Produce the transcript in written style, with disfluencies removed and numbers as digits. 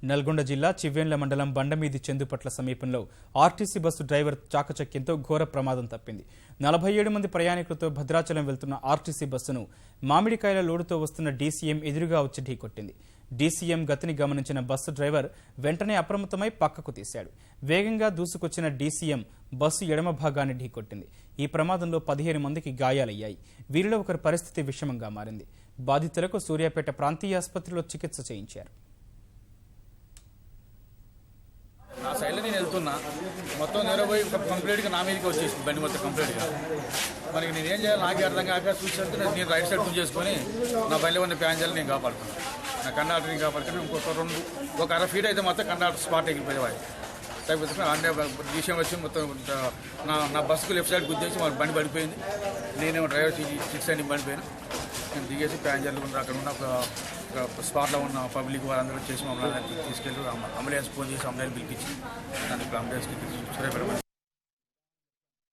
నల్గొండ జిల్లా చివ్వేంల మండలం బండమీది చెందుపట్ల సమీపంలో ఆర్టీసీ బస్సు డ్రైవర్ చాకచక్యంతో ఘోర ప్రమాదం తప్పింది. 47 మంది ప్రయాణికులతో భద్రాచలం వెళ్తున్న ఆర్టీసీ బస్సును మామిడికాయల లోడుతో వస్తున్న డీసీఎం ఎదురుగా వచ్చి ఢీకొట్టింది. డీసీఎం గతిని గమనించిన బస్సు డ్రైవర్ వెంటనే అప్రమత్తమై పక్కకు తీశాడు. వేగంగా దూసుకొచ్చిన డీసీఎం బస్సు ఎడమ భాగాన్ని ఢీకొట్టింది. ఈ ప్రమాదంలో 15 మందికి గాయాలయ్యాయి. వీరిలో ఒకరి పరిస్థితి విషమంగా మారింది. బాధితులకు సూర్యాపేట ప్రాంతీయ ఆసుపత్రిలో చికిత్స చేయించారు. నా సైడ్లో నేను వెళ్తున్నా, మొత్తం నిరబోయి కంప్లీట్గా నా మీదకి వచ్చేసింది బండి మొత్తం కంప్లీట్గా. మనకి నేను ఏం చేయాలి నాకే అర్థం కాక చూసేందుకు నేను రైట్ సైడ్ చేసుకొని నా బండి ఉన్న ప్యాసింజర్ని నేను కాపాడుతున్నాను, నా కండక్టర్ని కాపాడుకుని ఒక 1/2 ఫీట్ అయితే మొత్తం కండక్టర్ స్పాట్ ఎగిరిపోయేవాడు. తగ్గిపోతే అంటే విషయం వచ్చి మొత్తం నా బస్సుకు లెఫ్ట్ సైడ్ గుద్దేసి మన బండి పడిపోయింది. నేనేమో డ్రైవర్ సిట్ సైడ్ పడిపోయాను. నేను దిగేసి ప్యాసింజర్లు ఉన్న అక్కడ ఉన్న ఒక స్పాట్లో ఉన్న పబ్లిక్ వారందరూ చేసి మమ్మల్ని తీసుకెళ్ళి అంబులెన్స్ ఫోన్ చేసి అంబులెన్స్ పిలిపించి దానికి అంబులెన్స్కి సూర్యాపేట